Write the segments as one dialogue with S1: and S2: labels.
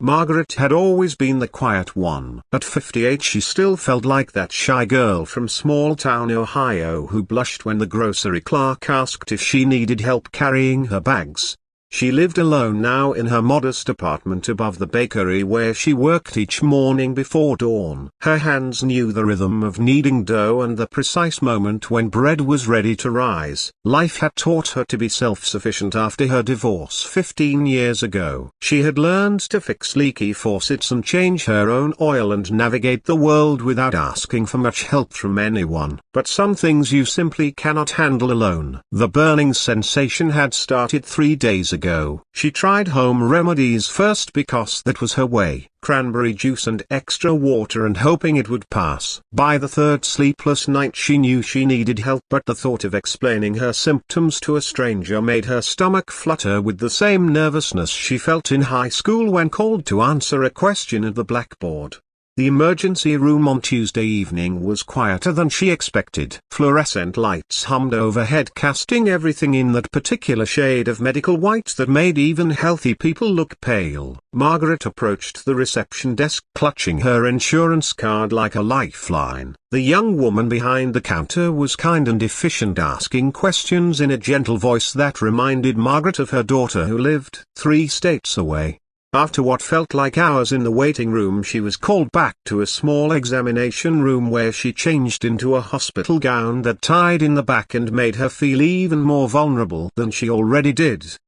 S1: Margaret had always been the quiet one. At 58 she still felt like that shy girl from small-town Ohio who blushed when the grocery clerk asked if she needed help carrying her bags. She lived alone now in her modest apartment above the bakery where she worked each morning before dawn. Her hands knew the rhythm of kneading dough and the precise moment when bread was ready to rise. Life had taught her to be self-sufficient after her divorce 15 years ago. She had learned to fix leaky faucets and change her own oil and navigate the world without asking for much help from anyone. But some things you simply cannot handle alone. The burning sensation had started 3 days ago. She tried home remedies first because that was her way, cranberry juice and extra water, and hoping it would pass. By the third sleepless night she knew she needed help, but the thought of explaining her symptoms to a stranger made her stomach flutter with the same nervousness she felt in high school when called to answer a question at the blackboard. The emergency room on Tuesday evening was quieter than she expected. Fluorescent lights hummed overhead, casting everything in that particular shade of medical white that made even healthy people look pale. Margaret approached the reception desk clutching her insurance card like a lifeline. The young woman behind the counter was kind and efficient, asking questions in a gentle voice that reminded Margaret of her daughter who lived 3 states away. After what felt like hours in the waiting room, she was called back to a small examination room where she changed into a hospital gown that tied in the back and made her feel even more vulnerable than she already did.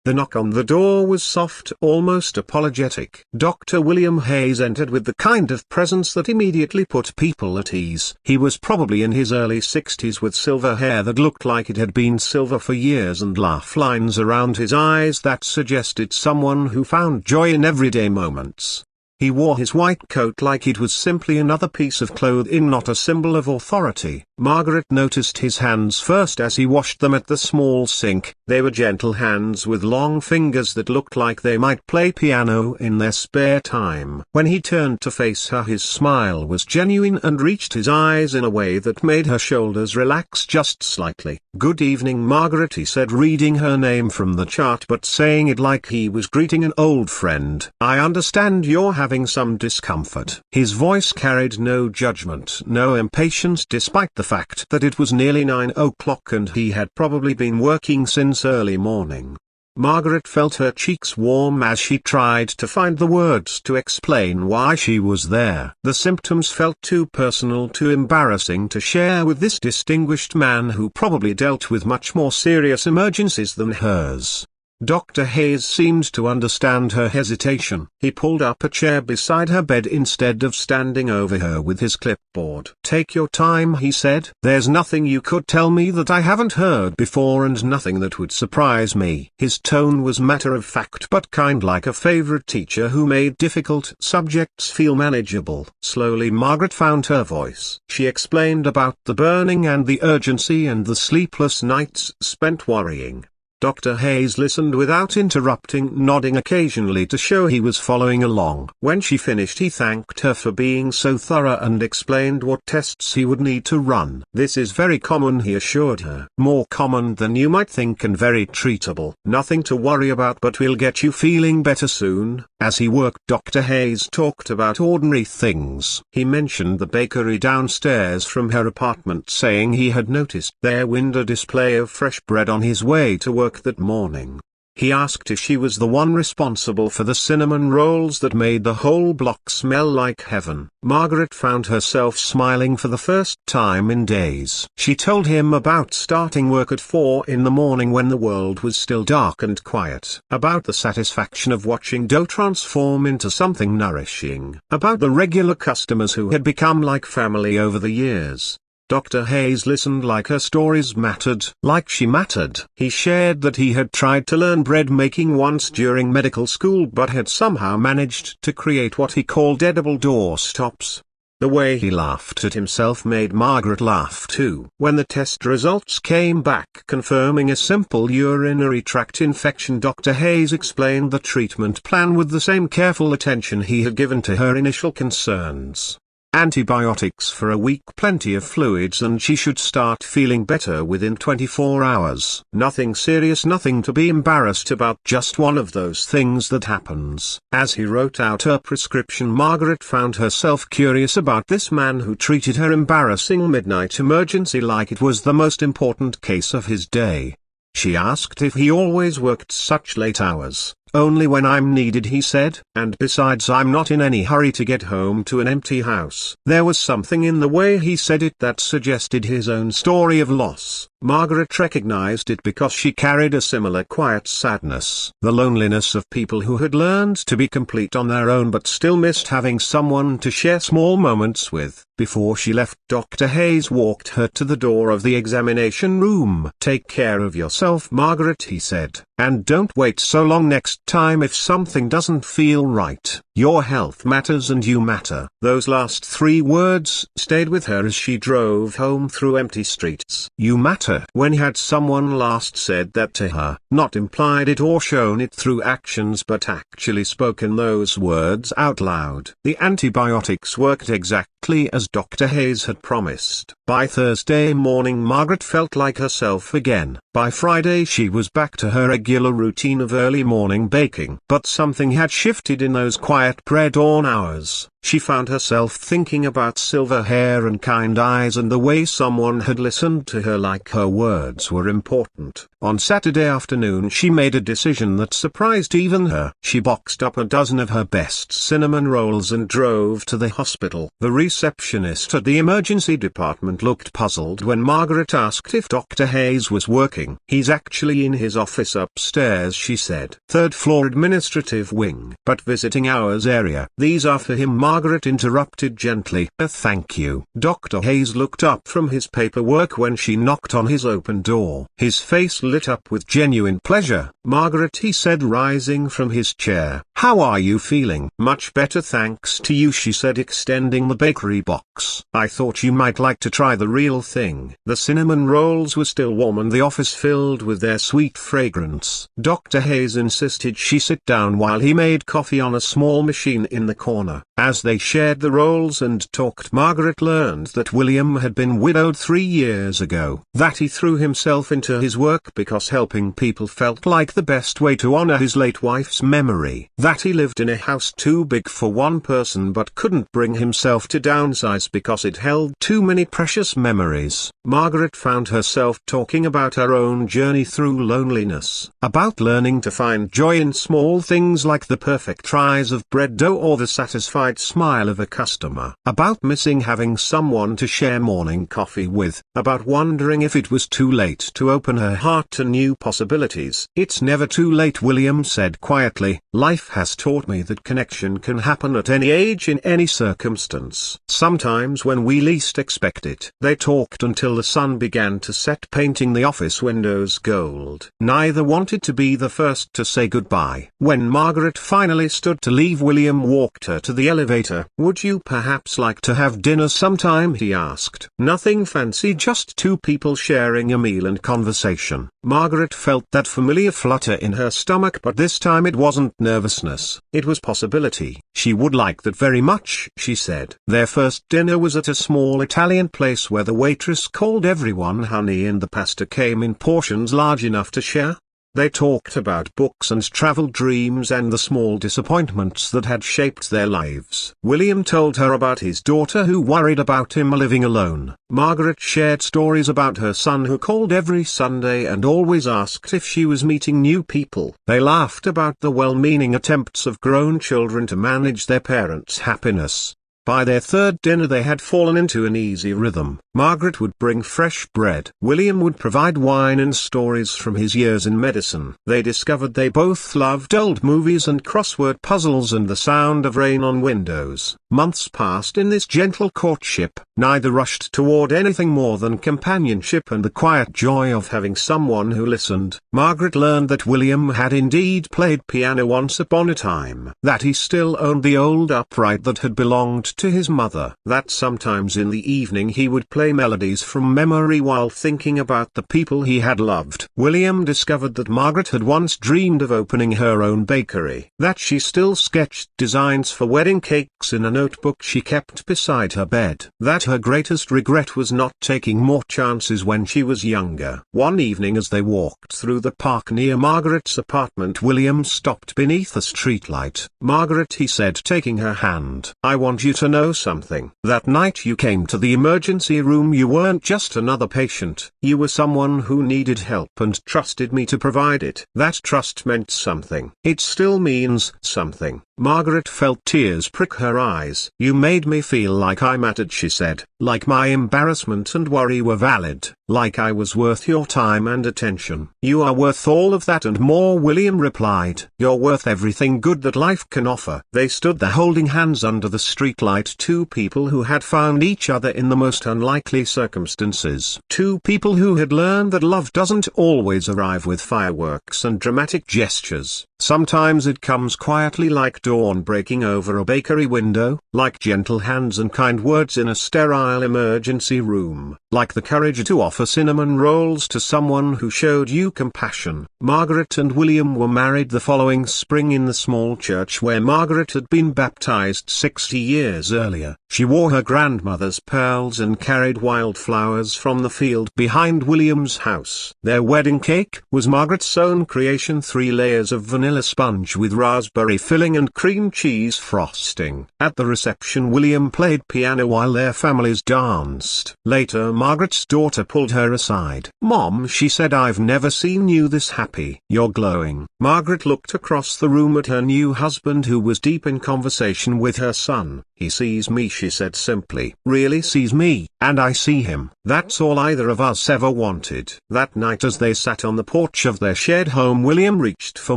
S1: The knock on the door was soft, almost apologetic. Dr. William Hayes entered with the kind of presence that immediately put people at ease. He was probably in his early 60s with silver hair that looked like it had been silver for years and laugh lines around his eyes that suggested someone who found joy in everyday moments. He wore his white coat like it was simply another piece of clothing, not a symbol of authority. Margaret noticed his hands first as he washed them at the small sink. They were gentle hands with long fingers that looked like they might play piano in their spare time. When he turned to face her, his smile was genuine and reached his eyes in a way that made her shoulders relax just slightly. "Good evening, Margaret," he said, reading her name from the chart but saying it like he was greeting an old friend. "I understand you're having some discomfort." His voice carried no judgment, no impatience, despite the fact that it was nearly 9 o'clock and he had probably been working since early morning. Margaret felt her cheeks warm as she tried to find the words to explain why she was there. The symptoms felt too personal, too embarrassing to share with this distinguished man who probably dealt with much more serious emergencies than hers. Dr. Hayes seemed to understand her hesitation. He pulled up a chair beside her bed instead of standing over her with his clipboard. "Take your time," he said. "There's nothing you could tell me that I haven't heard before and nothing that would surprise me." His tone was matter-of-fact but kind, like a favorite teacher who made difficult subjects feel manageable. Slowly Margaret found her voice. She explained about the burning and the urgency and the sleepless nights spent worrying. Dr. Hayes listened without interrupting, nodding occasionally to show he was following along. When she finished, he thanked her for being so thorough and explained what tests he would need to run. "This is very common," he assured her. "More common than you might think and very treatable. Nothing to worry about, but we'll get you feeling better soon." As he worked, Dr. Hayes talked about ordinary things. He mentioned the bakery downstairs from her apartment, saying he had noticed their window display of fresh bread on his way to work that morning. He asked if she was the one responsible for the cinnamon rolls that made the whole block smell like heaven. Margaret found herself smiling for the first time in days. She told him about starting work at 4 in the morning when the world was still dark and quiet, about the satisfaction of watching dough transform into something nourishing, about the regular customers who had become like family over the years. Dr. Hayes listened like her stories mattered, like she mattered. He shared that he had tried to learn bread making once during medical school but had somehow managed to create what he called edible doorstops. The way he laughed at himself made Margaret laugh too. When the test results came back confirming a simple urinary tract infection, Dr. Hayes explained the treatment plan with the same careful attention he had given to her initial concerns. antibiotics for a week, plenty of fluids, and she should start feeling better within 24 hours. Nothing serious, nothing to be embarrassed about, just one of those things that happens. As he wrote out her prescription, Margaret found herself curious about this man who treated her embarrassing midnight emergency like it was the most important case of his day. She asked if he always worked such late hours. "Only when I'm needed," he said, "and besides I'm not in any hurry to get home to an empty house." There was something in the way he said it that suggested his own story of loss. Margaret recognized it because she carried a similar quiet sadness. The loneliness of people who had learned to be complete on their own but still missed having someone to share small moments with. Before she left, Dr. Hayes walked her to the door of the examination room. "Take care of yourself, Margaret," he said, "and don't wait so long next time if something doesn't feel right. Your health matters and you matter." Those last 3 words stayed with her as she drove home through empty streets. You matter. When had someone last said that to her? Not implied it or shown it through actions, but actually spoken those words out loud. The antibiotics worked exactly as Dr. Hayes had promised. By Thursday morning, Margaret felt like herself again. By Friday she was back to her regular routine of early morning baking. But something had shifted in those quiet pre-dawn hours. She found herself thinking about silver hair and kind eyes and the way someone had listened to her like her words were important. On Saturday afternoon she made a decision that surprised even her. She boxed up a dozen of her best cinnamon rolls and drove to the hospital. The receptionist at the emergency department looked puzzled when Margaret asked if Dr. Hayes was working. "He's actually in his office upstairs," she said. "Third floor administrative wing. But visiting hours area." "These are for him," Margaret interrupted gently. "Thank you." Dr. Hayes looked up from his paperwork when she knocked on his open door. His face lit up with genuine pleasure. "Margaret," he said, rising from his chair, "how are you feeling?" "Much better, thanks to you," she said, extending the bakery box. "I thought you might like to try the real thing." The cinnamon rolls were still warm and the office filled with their sweet fragrance. Dr. Hayes insisted she sit down while he made coffee on a small machine in the corner. As they shared the rolls and talked, Margaret learned that William had been widowed 3 years ago. That he threw himself into his work because helping people felt like the best way to honor his late wife's memory. That he lived in a house too big for one person but couldn't bring himself to downsize because it held too many precious memories. Margaret found herself talking about her own journey through loneliness, about learning to find joy in small things like the perfect rise of bread dough or the satisfied smile of a customer, about missing having someone to share morning coffee with, about wondering if it was too late to open her heart to new possibilities. "It's never too late," William said quietly. "Life has taught me that connection can happen at any age in any circumstance. Sometimes when we least expect it." They talked until the sun began to set, painting the office windows gold. Neither wanted to be the first to say goodbye. When Margaret finally stood to leave, William walked her to the elevator. "Would you perhaps like to have dinner sometime?" he asked. "Nothing fancy, just 2 people sharing a meal and conversation." Margaret felt that familiar flutter in her stomach, but this time it wasn't nervousness, it was possibility. She would like that very much, she said. Their first dinner was at a small Italian place where the waitress called everyone honey and the pasta came in portions large enough to share. They talked about books and travel dreams and the small disappointments that had shaped their lives. William told her about his daughter who worried about him living alone. Margaret shared stories about her son who called every Sunday and always asked if she was meeting new people. They laughed about the well-meaning attempts of grown children to manage their parents' happiness. By their third dinner they had fallen into an easy rhythm. Margaret would bring fresh bread. William would provide wine and stories from his years in medicine. They discovered they both loved old movies and crossword puzzles and the sound of rain on windows. Months passed in this gentle courtship. Neither rushed toward anything more than companionship and the quiet joy of having someone who listened. Margaret learned that William had indeed played piano once upon a time. That he still owned the old upright that had belonged to his mother. That sometimes in the evening he would play play melodies from memory while thinking about the people he had loved. William discovered that Margaret had once dreamed of opening her own bakery, that she still sketched designs for wedding cakes in a notebook she kept beside her bed, that her greatest regret was not taking more chances when she was younger. One evening as they walked through the park near Margaret's apartment, William stopped beneath a streetlight. "Margaret," he said, taking her hand, "I want you to know something. That night you came to the emergency room, you weren't just another patient. You were someone who needed help and trusted me to provide it. That trust meant something. It still means something." Margaret felt tears prick her eyes. "You made me feel like I mattered," she said, "like my embarrassment and worry were valid, like I was worth your time and attention." "You are worth all of that and more," William replied. "You're worth everything good that life can offer." They stood there holding hands under the streetlight, two people who had found each other in the most unlikely circumstances. Two people who had learned that love doesn't always arrive with fireworks and dramatic gestures. Sometimes it comes quietly, like dawn breaking over a bakery window, like gentle hands and kind words in a sterile emergency room, like the courage to offer cinnamon rolls to someone who showed you compassion. Margaret and William were married the following spring in the small church where Margaret had been baptized 60 years earlier. She wore her grandmother's pearls and carried wildflowers from the field behind William's house. Their wedding cake was Margaret's own creation, 3 layers of vanilla sponge with raspberry filling and cream cheese frosting. At the reception, William played piano while their families danced. Later, Margaret's daughter pulled her aside. "Mom," she said, "I've never seen you this happy. You're glowing." Margaret looked across the room at her new husband, who was deep in conversation with her son. "He sees me," she said simply. "Really sees me, and I see him. That's all either of us ever wanted." That night as they sat on the porch of their shared home, William reached for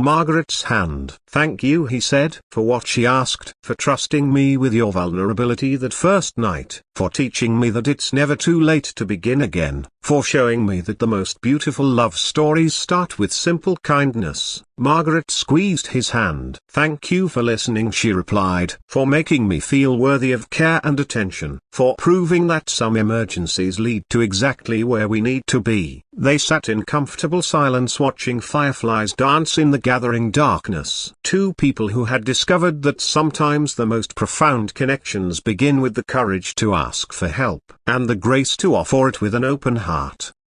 S1: Margaret's hand. "Thank you," he said. "For what?" she asked. "For trusting me with your vulnerability that first night, for teaching me that it's never too late to begin again, for showing me that the most beautiful love stories start with simple kindness." Margaret squeezed his hand. "Thank you for listening," she replied, "for making me feel worthy of care and attention, for proving that some emergencies lead to exactly where we need to be." They sat in comfortable silence watching fireflies dance in the gathering darkness. Two people who had discovered that sometimes the most profound connections begin with the courage to ask for help, and the grace to offer it with an open heart.